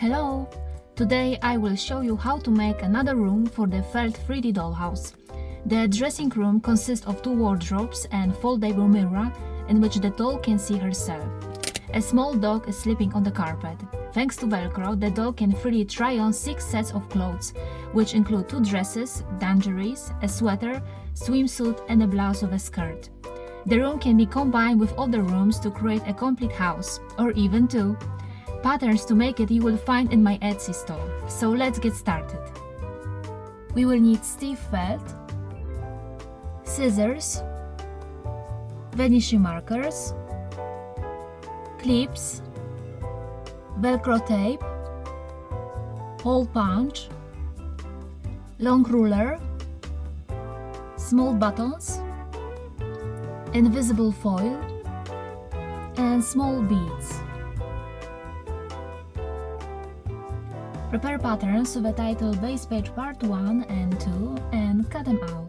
Hello! Today I will show you how to make another room for the felt 3D dollhouse. The dressing room consists of 2 wardrobes and foldable mirror in which the doll can see herself. A small dog is sleeping on the carpet. Thanks to Velcro, the doll can freely try on 6 sets of clothes, which include 2 dresses, dungarees, a sweater, swimsuit and a blouse with a skirt. The room can be combined with other rooms to create a complete house, or even 2. Patterns to make it you will find in my Etsy store, so let's get started. We will need stiff felt, scissors, vanishing markers, clips, Velcro tape, hole punch, long ruler, small buttons, invisible foil, and small beads. Prepare patterns with the title Base Page Part 1 and 2 and cut them out.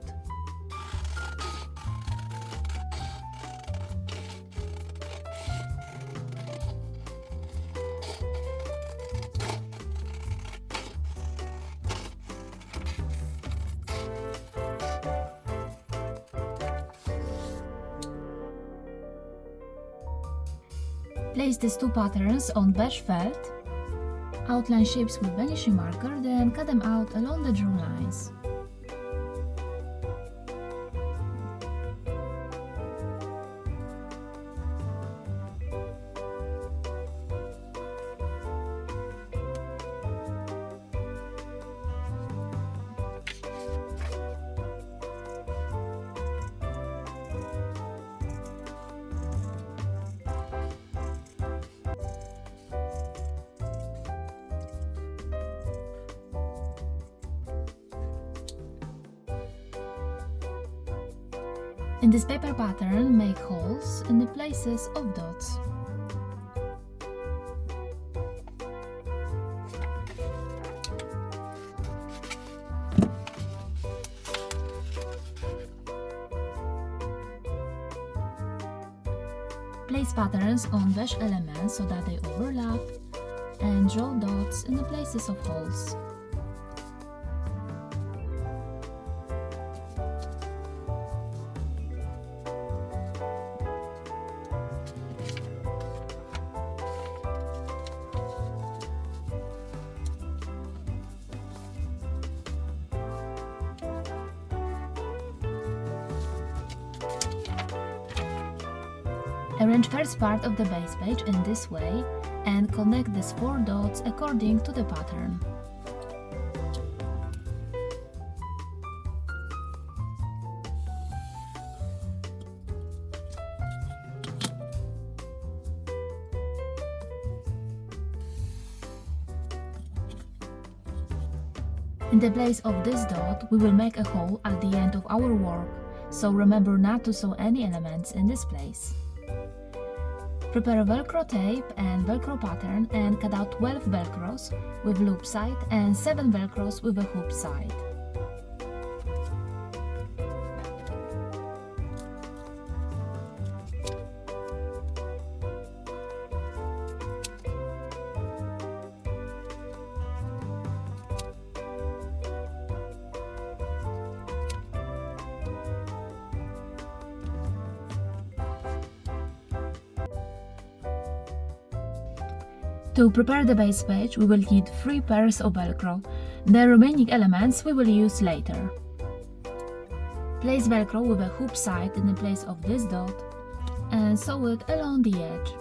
Place these 2 patterns on beige felt. Outline shapes with vanishing marker, then cut them out along the drawn lines. In this paper pattern, make holes in the places of dots. Place patterns on beige elements so that they overlap and draw dots in the places of holes. Arrange first part of the base page in this way and connect these 4 dots according to the pattern. In the place of this dot, we will make a hole at the end of our work, so remember not to sew any elements in this place. Prepare Velcro tape and Velcro pattern and cut out 12 Velcros with loop side and 7 Velcros with a hoop side. To prepare the base page, we will need 3 pairs of Velcro. The remaining elements we will use later. Place Velcro with a hoop side in the place of this dot and sew it along the edge.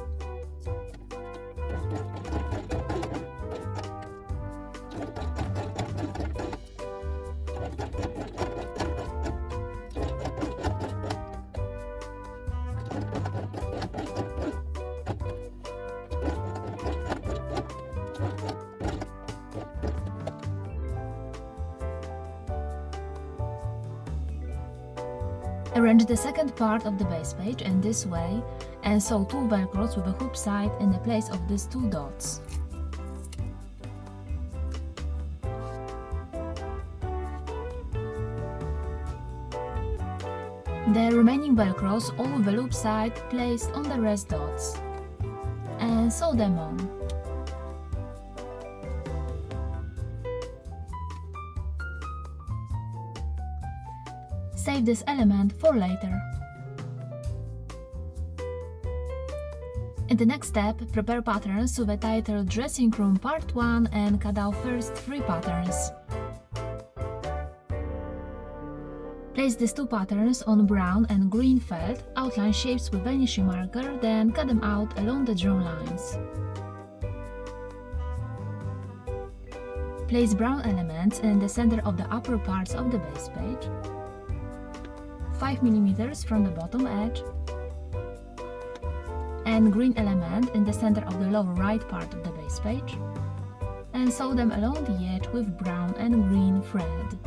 Arrange the second part of the base page in this way and sew 2 Velcros with a hoop side in the place of these 2 dots. The remaining Velcros all with a loop side placed on the rest dots and sew them on. Save this element for later. In the next step, prepare patterns to the title Dressing Room Part 1 and cut out first 3 patterns. Place these 2 patterns on brown and green felt, outline shapes with vanishing marker, then cut them out along the drawn lines. Place brown elements in the center of the upper parts of the base page, 5 mm from the bottom edge, and green element in the center of the lower right part of the base page, and sew them along the edge with brown and green thread.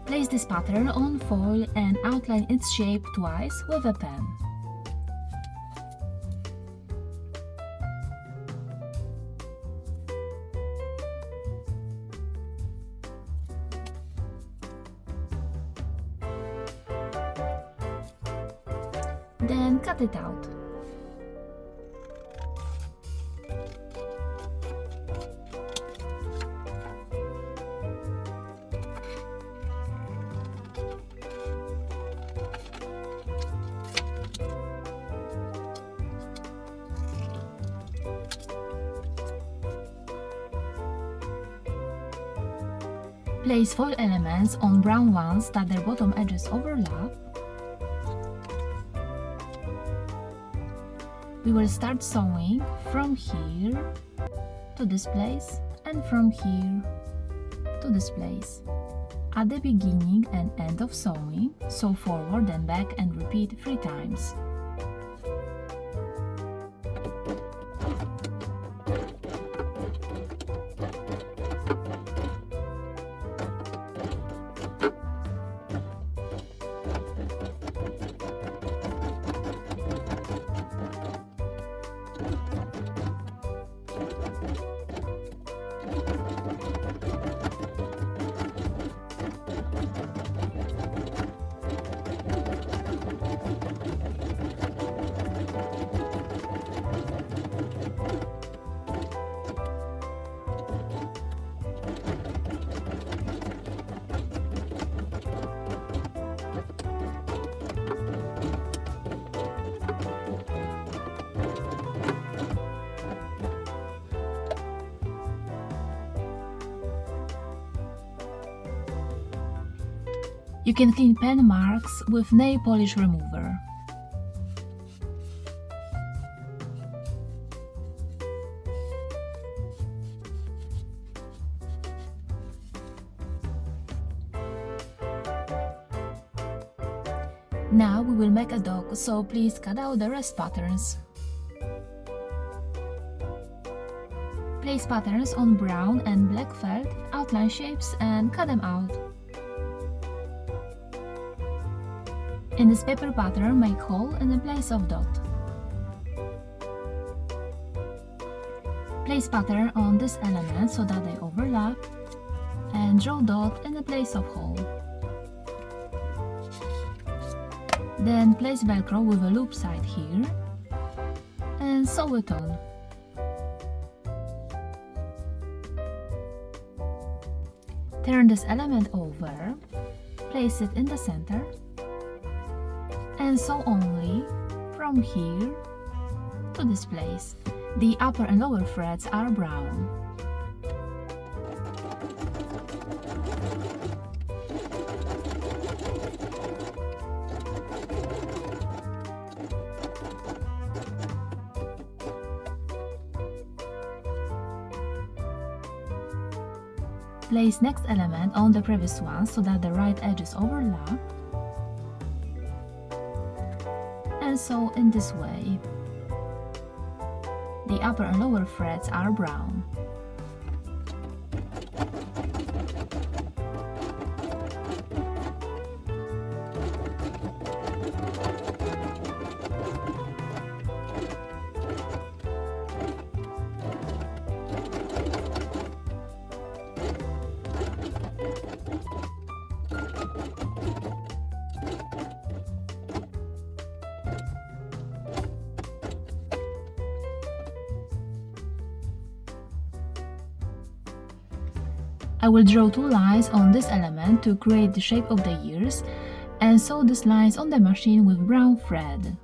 Place this pattern on foil and outline its shape twice with a pen. Then cut it out. Place foil elements on brown ones that their bottom edges overlap. We will start sewing from here to this place and from here to this place. At the beginning and end of sewing, sew forward and back and repeat 3 times. You can clean pen marks with nail polish remover. Now we will make a dog, so please cut out the rest patterns. Place patterns on brown and black felt, outline shapes and cut them out. In this paper pattern, make hole in the place of dot. Place pattern on this element so that they overlap and draw dot in the place of hole. Then place velcro with a loop side here and sew it on. Turn this element over, place it in the center and sew only from here to this place. The upper and lower threads are brown. Place next element on the previous one so that the right edges overlap, and sew in this way. The upper and lower threads are brown. I will draw two lines on this element to create the shape of the ears and sew these lines on the machine with brown thread.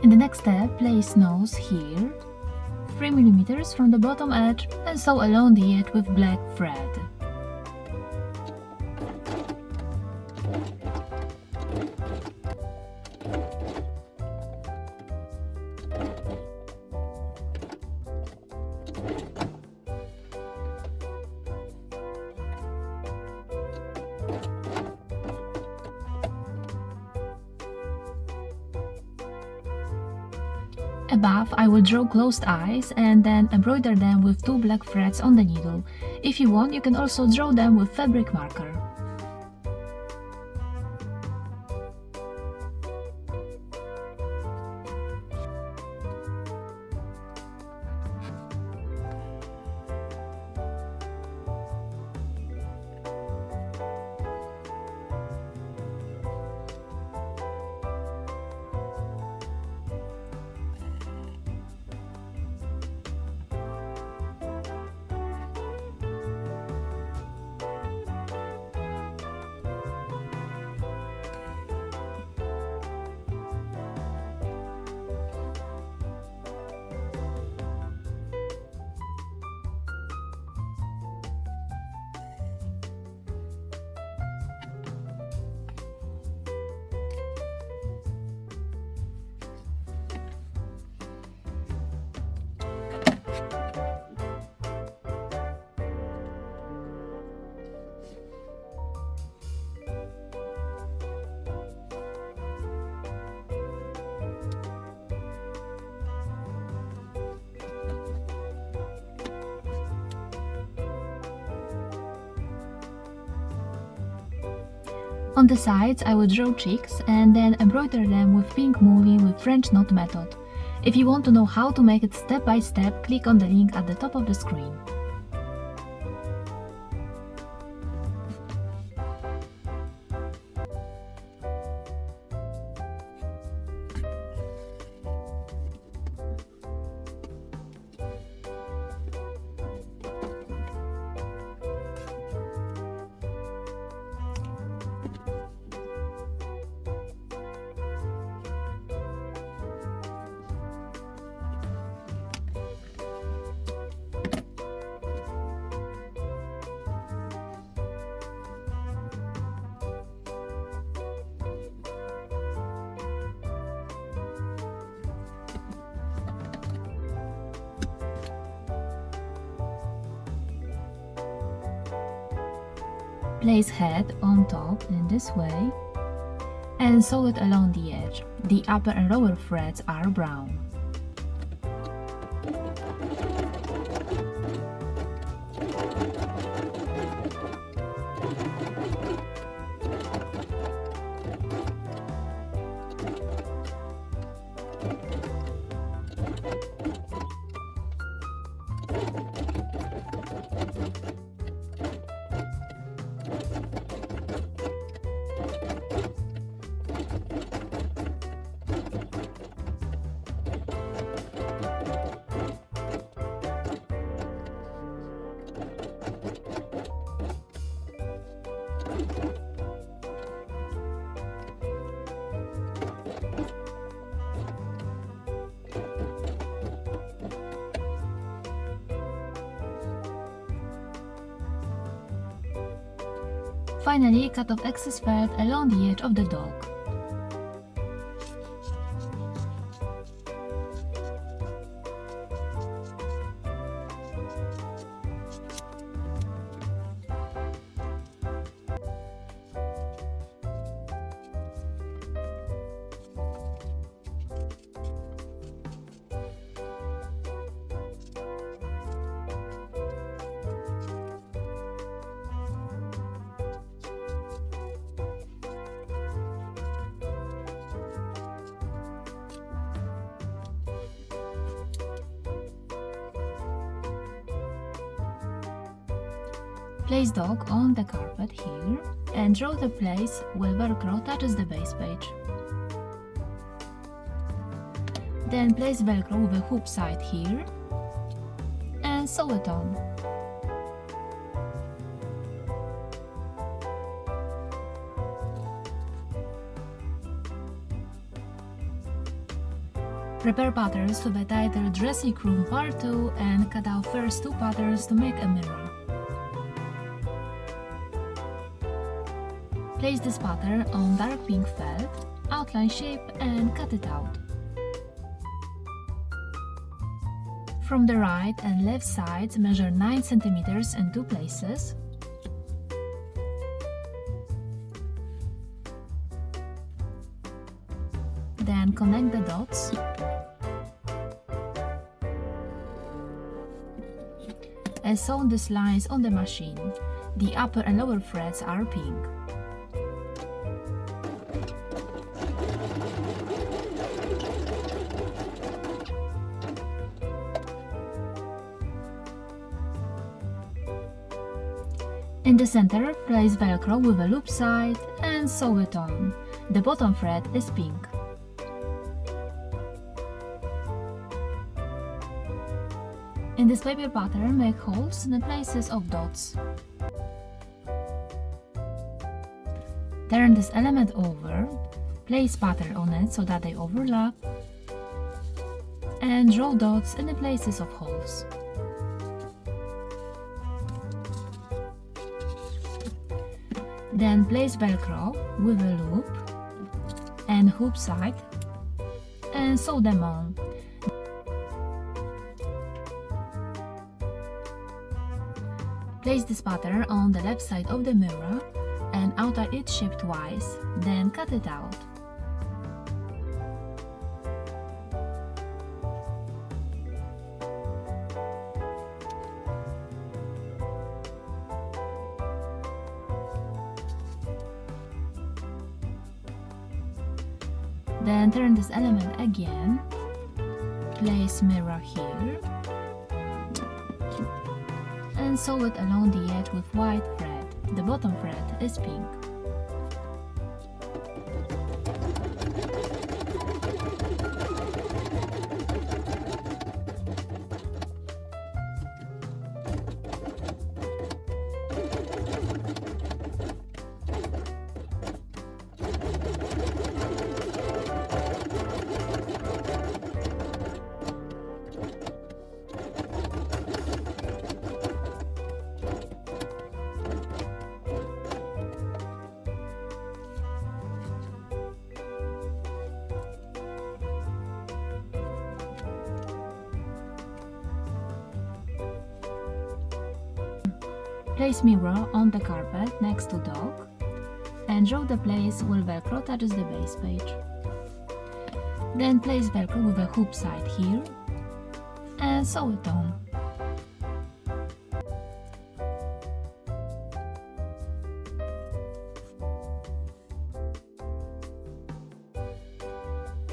In the next step, place nose here, 3 mm from the bottom edge, and sew along the edge with black thread. Above, I will draw closed eyes and then embroider them with 2 black threads on the needle. If you want, you can also draw them with fabric marker. On the sides, I will draw cheeks and then embroider them with pink mulling with French knot method. If you want to know how to make it step by step, click on the link at the top of the screen. Place head on top in this way and sew it along the edge. The upper and lower threads are brown. Finally, cut off excess felt along the edge of the dog. Place dog on the carpet here and draw the place where Velcro touches the base page. Then place Velcro with a hoop side here and sew it on. Prepare patterns to the title Dressing Room Part 2 and cut out first 2 patterns to make a mirror. Place this pattern on dark pink felt, outline shape and cut it out. From the right and left sides measure 9 cm in 2 places. Then connect the dots. And sew these lines on the machine. The upper and lower threads are pink. In the center, place Velcro with a loop side and sew it on. The bottom thread is pink. In this paper pattern, make holes in the places of dots. Turn this element over, place pattern on it so that they overlap, and draw dots in the places of holes. Then place Velcro with a loop and hoop side and sew them on. Place this pattern on the left side of the mirror and outline each shape twice, then cut it out. Then turn this element again, place mirror here, and sew it along the edge with white thread. The bottom thread is pink. Place mirror on the carpet next to dog and draw the place where Velcro touches the base page. Then place Velcro with a hoop side here and sew it on.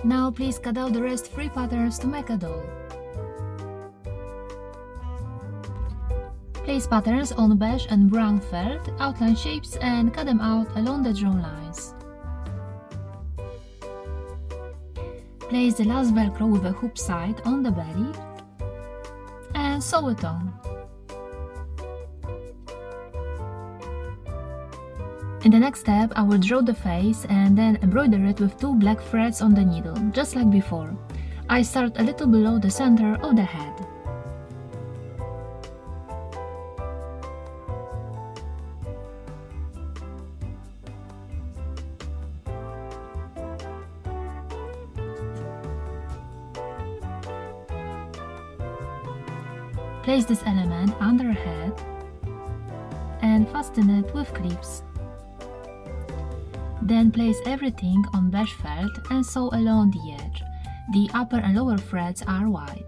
Now please cut out the rest 3 patterns to make a doll. Place patterns on beige and brown felt, outline shapes and cut them out along the drawn lines. Place the last Velcro with a hoop side on the belly and sew it on. In the next step, I will draw the face and then embroider it with 2 black threads on the needle, just like before. I start a little below the center of the head. Place this element under her head and fasten it with clips. Then place everything on beige felt and sew along the edge. The upper and lower threads are white.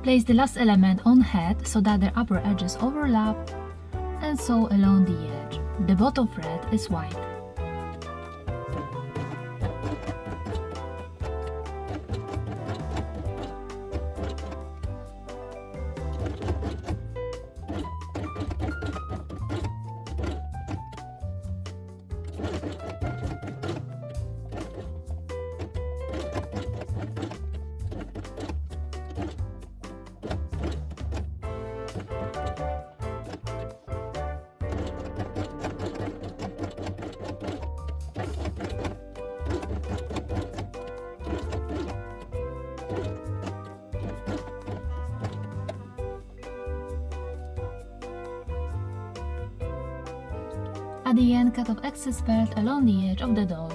Place the last element on head so that their upper edges overlap and sew along the edge. The bottom thread is white. At the end, cut off excess felt along the edge of the doll.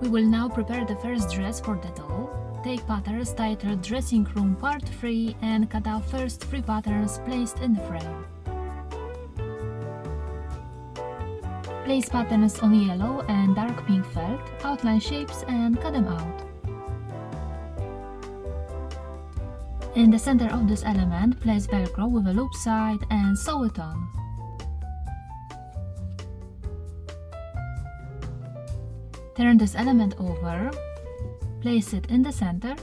We will now prepare the first dress for the doll. Take patterns titled Dressing Room Part 3 and cut out first 3 patterns placed in the frame. Place patterns on yellow and dark pink felt, outline shapes and cut them out. In the center of this element, place Velcro with a loop side and sew it on. Turn this element over, place it in the center,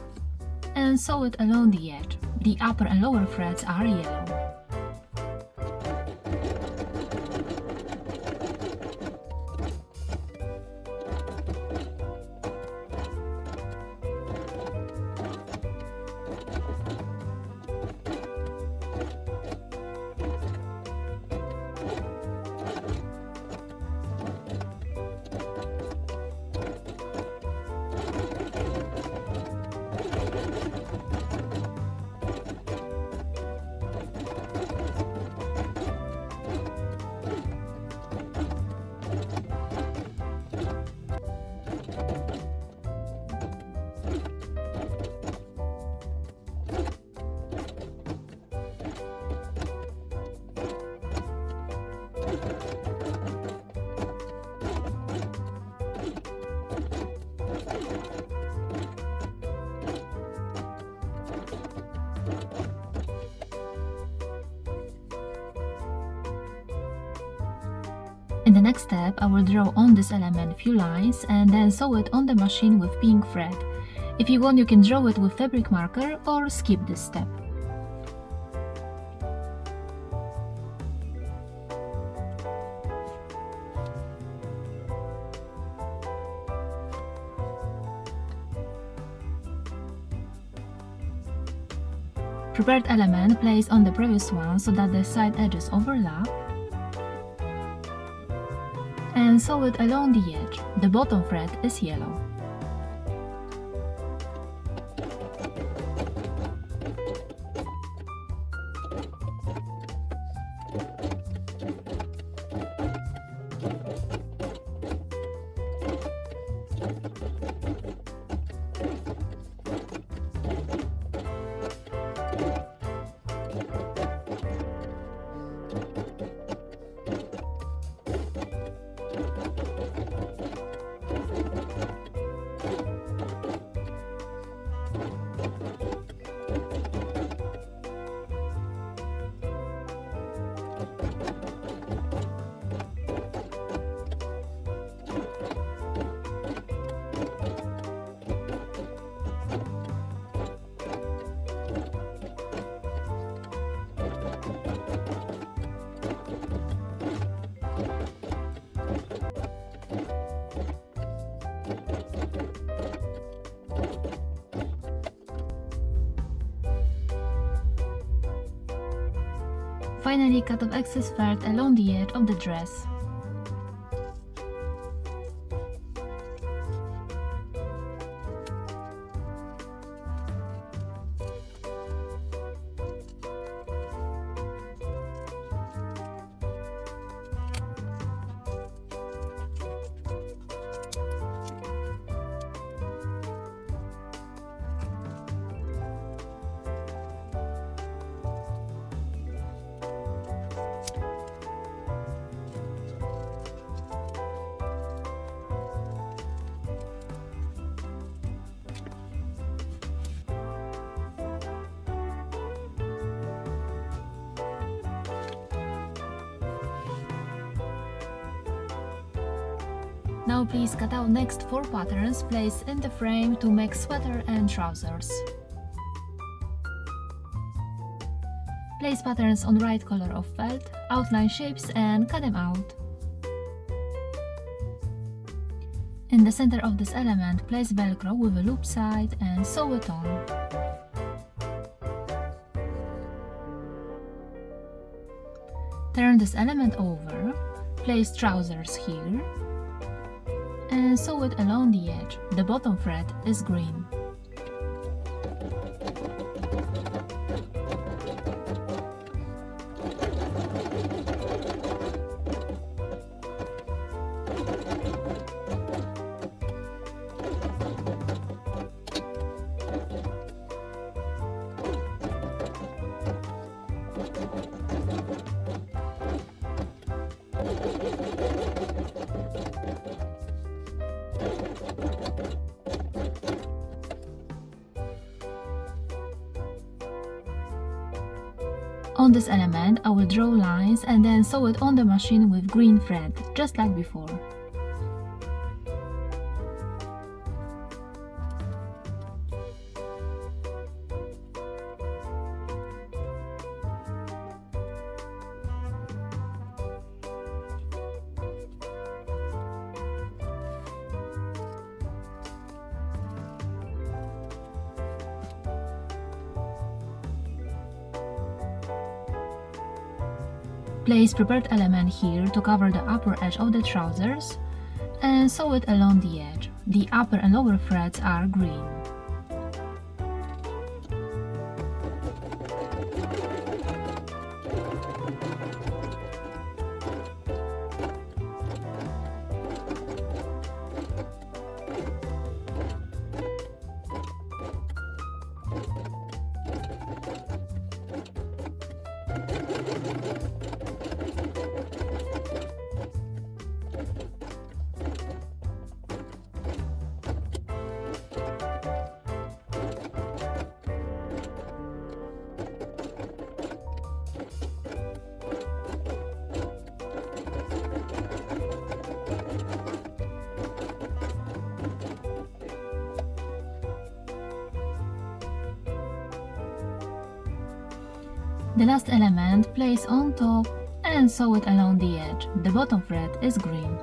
and sew it along the edge. The upper and lower threads are yellow. In the next step, I will draw on this element few lines and then sew it on the machine with pink thread. If you want, you can draw it with fabric marker or skip this step. Prepared element placed on the previous one so that the side edges overlap, and sew it along the edge. The bottom thread is yellow. Finally, cut off excess thread along the edge of the dress. Now please cut out next 4 patterns placed in the frame to make sweater and trousers. Place patterns on right color of felt, outline shapes and cut them out. In the center of this element, place velcro with a loop side and sew it on. Turn this element over, place trousers here, and sew it along the edge. The bottom thread is green. On this element, I will draw lines and then sew it on the machine with green thread, just like before. Place prepared element here to cover the upper edge of the trousers and sew it along the edge. The upper and lower threads are green. The last element place on top and sew it along the edge. The bottom thread is green.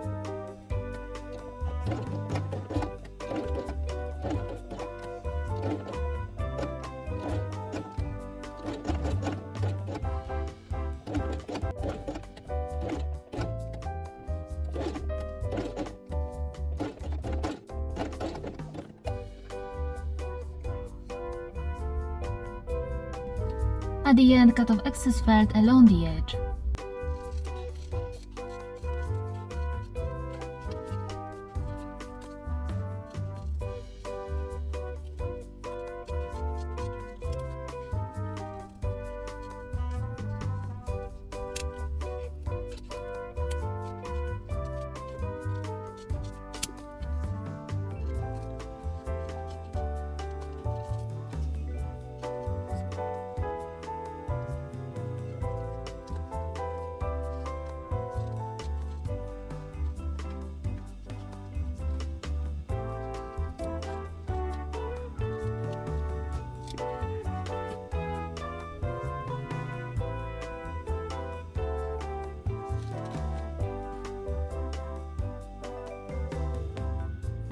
At the end, cut off excess felt along the edge.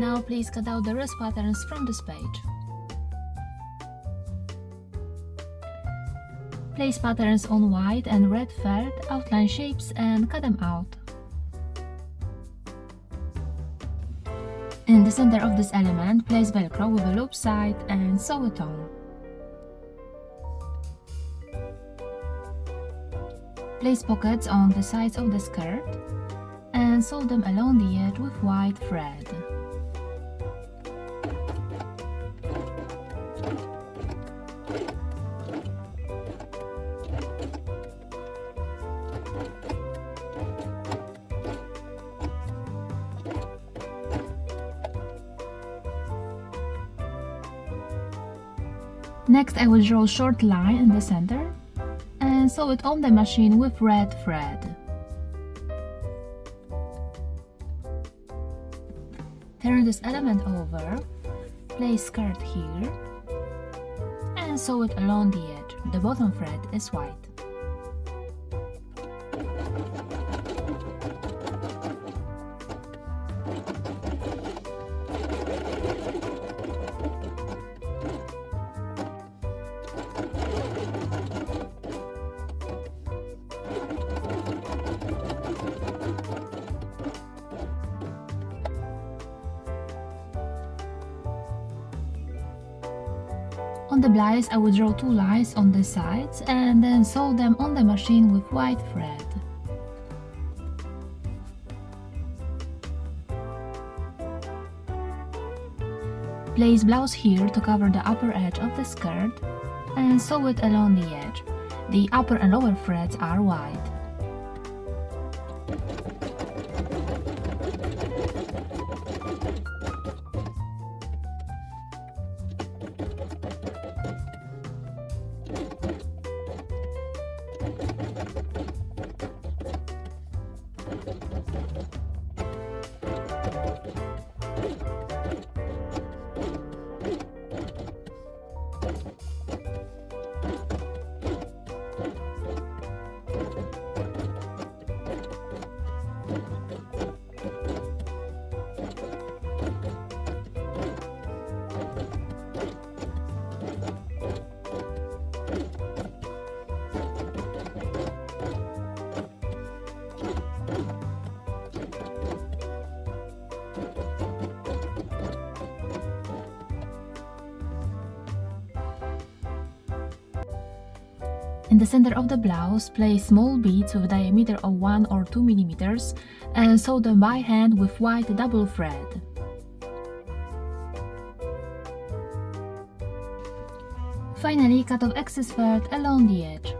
Now please cut out the wrist patterns from this page. Place patterns on white and red felt, outline shapes and cut them out. In the center of this element, place velcro with a loop side and sew it on. Place pockets on the sides of the skirt and sew them along the edge with white thread. Next, I will draw a short line in the center and sew it on the machine with red thread. Turn this element over, place skirt here, and sew it along the edge. The bottom thread is white. On the blouse, I will draw 2 lines on the sides and then sew them on the machine with white thread. Place blouse here to cover the upper edge of the skirt and sew it along the edge. The upper and lower threads are white. In the center of the blouse, place small beads with a diameter of 1 or 2 mm and sew them by hand with white double thread. Finally, cut off excess thread along the edge.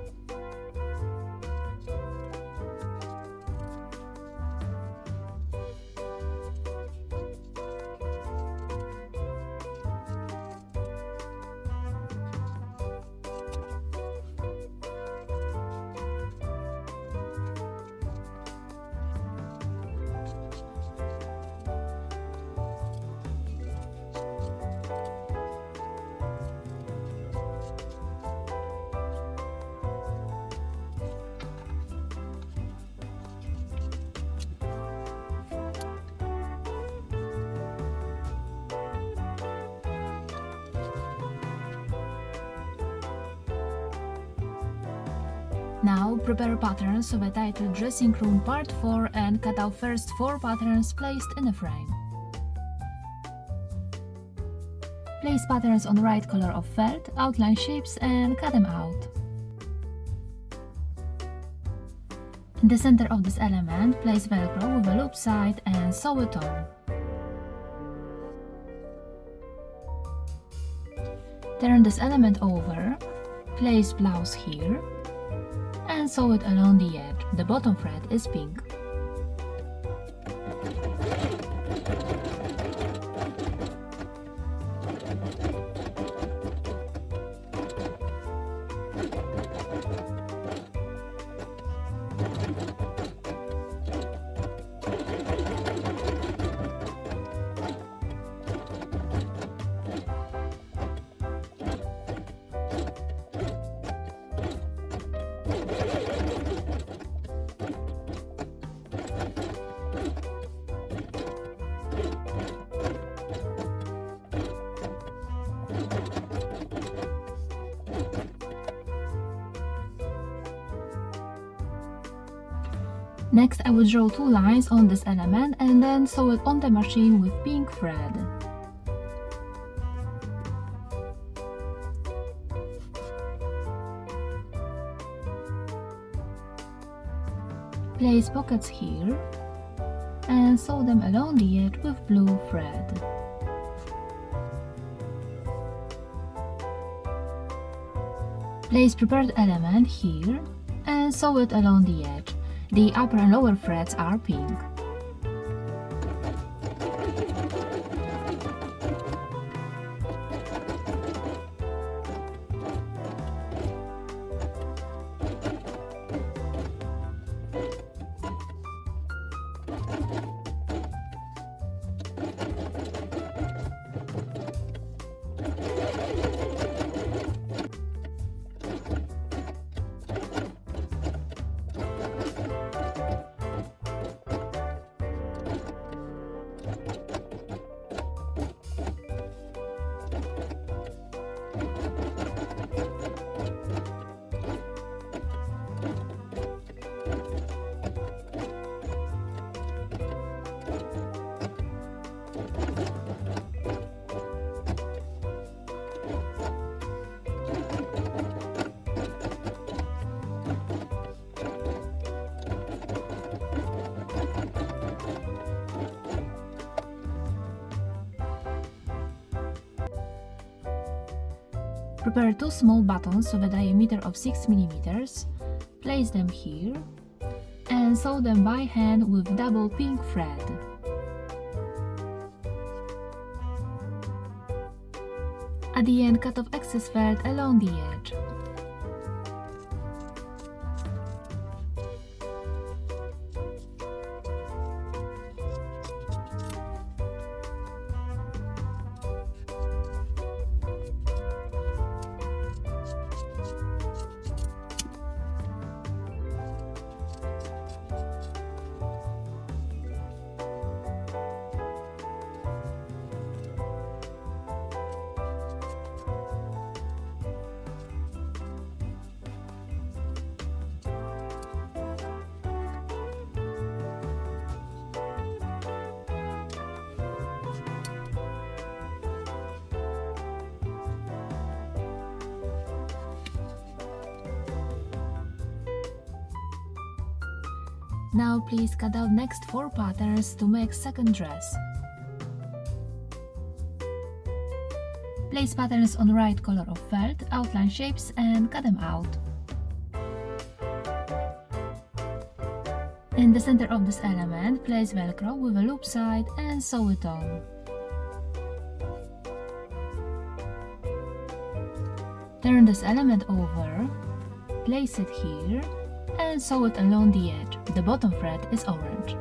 Now prepare patterns of a titled Dressing Room Part 4 and cut out first 4 patterns placed in a frame. Place patterns on the right color of felt, outline shapes and cut them out. In the center of this element, place Velcro with a loop side and sew it on. Turn this element over, place blouse here, and sew it along the edge. The bottom thread is pink. Next, I will draw 2 lines on this element and then sew it on the machine with pink thread. Place pockets here and sew them along the edge with blue thread. Place prepared element here and sew it along the edge. The upper and lower threads are pink. Prepare 2 small buttons of a diameter of 6 mm, place them here, and sew them by hand with double pink thread. At the end, cut off excess felt along the edge. Now please cut out next 4 patterns to make second dress. Place patterns on right color of felt, outline shapes and cut them out. In the center of this element, place Velcro with a loop side and sew it on. Turn this element over, place it here and sew it along the edge. The bottom thread is orange.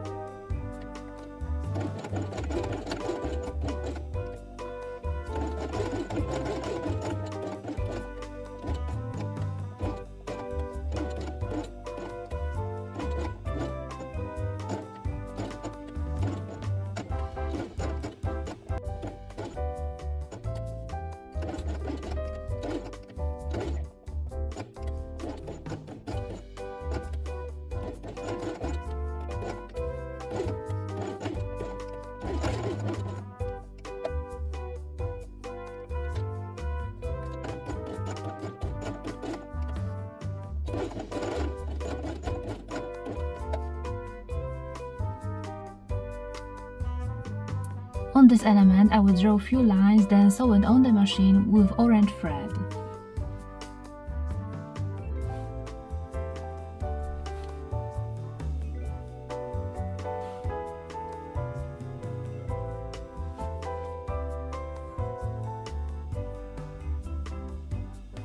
On this element, I will draw a few lines, then sew it on the machine with orange thread.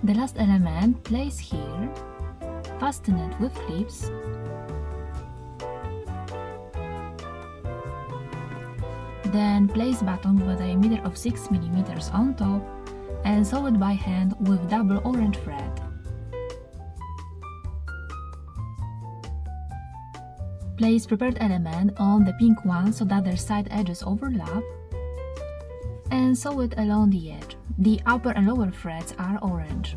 The last element, place here, fasten it with clips, then place button with a diameter of 6 mm on top and sew it by hand with double orange thread. Place prepared element on the pink one so that their side edges overlap and sew it along the edge. The upper and lower threads are orange.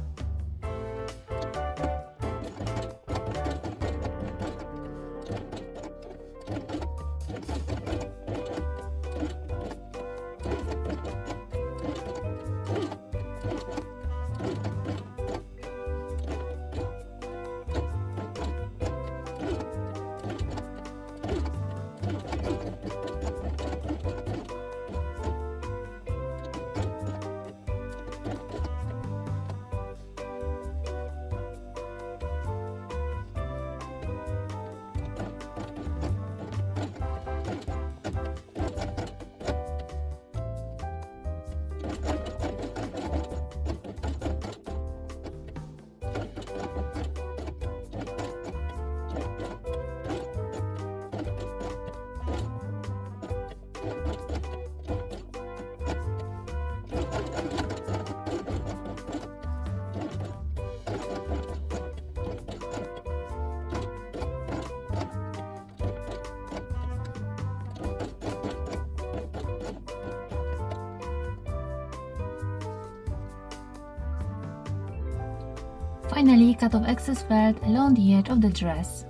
Finally, cut off excess felt along the edge of the dress.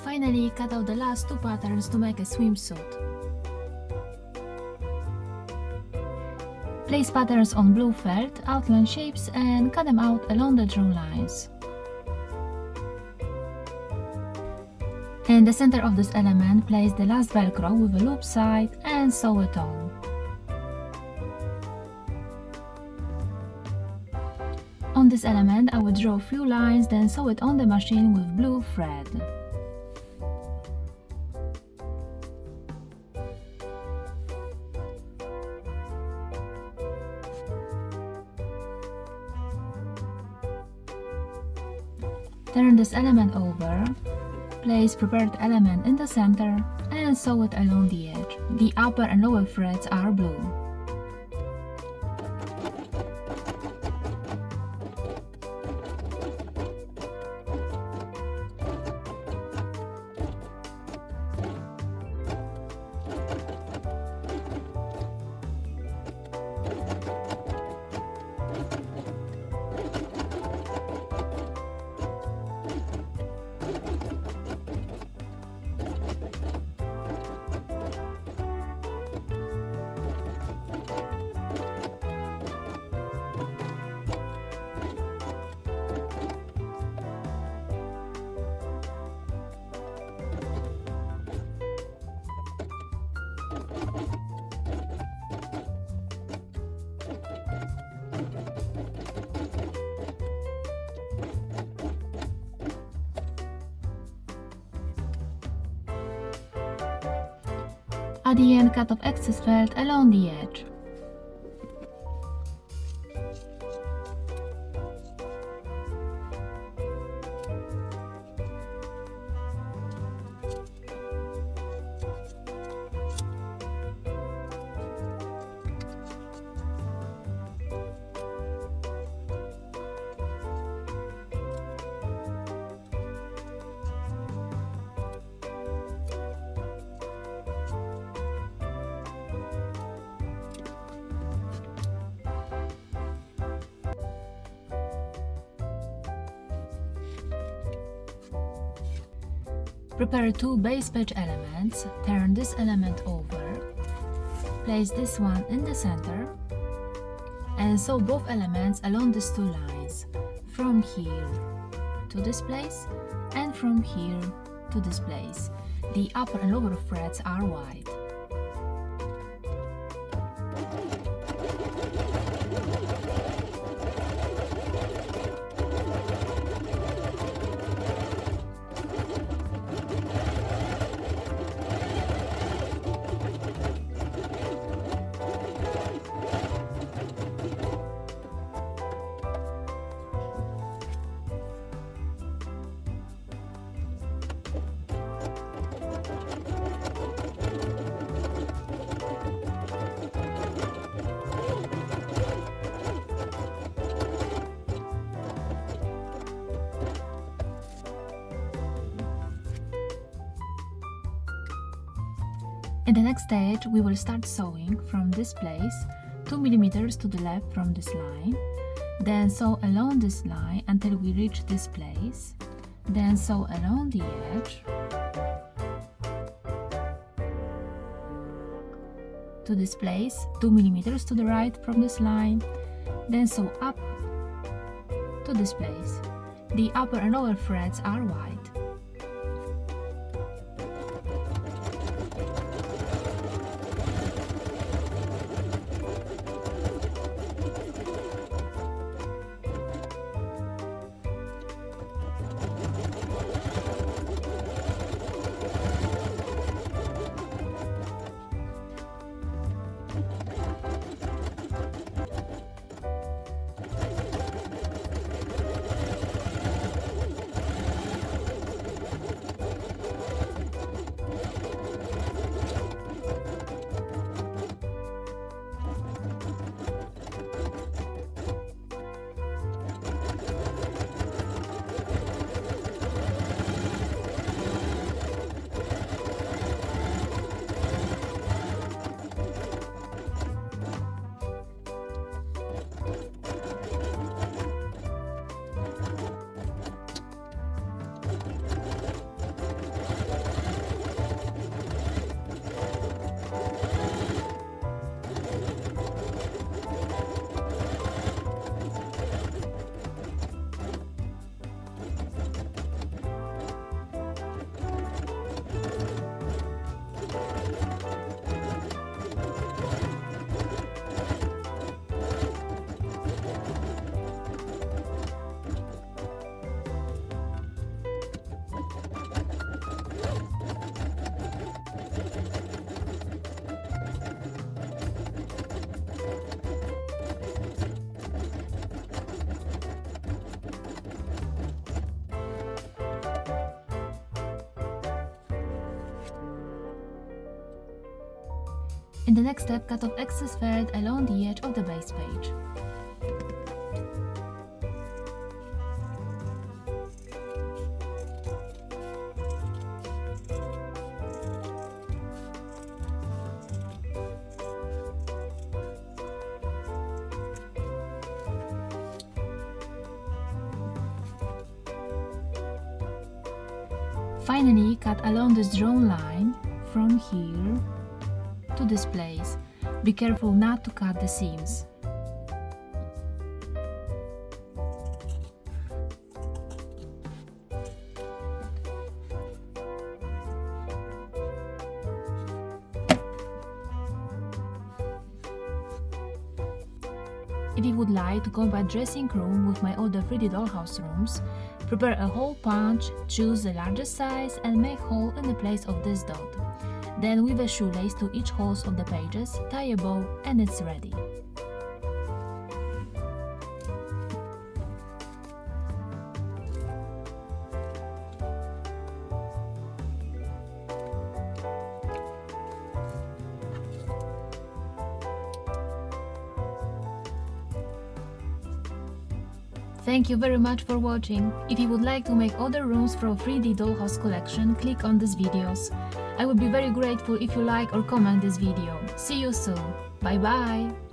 Finally, cut out the last two patterns to make a swimsuit. Place patterns on blue felt, outline shapes and cut them out along the drawn lines. In the center of this element, place the last velcro with a loop side and sew it on. On this element, I will draw a few lines, then sew it on the machine with blue thread. Turn this element over, place prepared element in the center and sew it along the edge. The upper and lower threads are blue. At the end, cut off excess felt along the edge. Prepare two base page elements, turn this element over, place this one in the center, and sew both elements along these two lines, from here to this place and from here to this place. The upper and lower threads are white. In the next stage, we will start sewing from this place 2 mm to the left from this line, then sew along this line until we reach this place, then sew along the edge to this place 2 mm to the right from this line, then sew up to this place. The upper and lower threads are white. In the next step, cut off excess thread along the edge of the base page. Finally, cut along this drawn line from here to this place. Be careful not to cut the seams. If you would like to combine dressing room with my other 3D dollhouse rooms, prepare a hole punch, choose the largest size and make hole in the place of this dot. Then weave a shoelace to each holes of the pages, tie a bow and it's ready. Thank you very much for watching. If you would like to make other rooms for a 3D dollhouse collection, click on these videos. I would be very grateful if you like or comment this video. See you soon. Bye bye!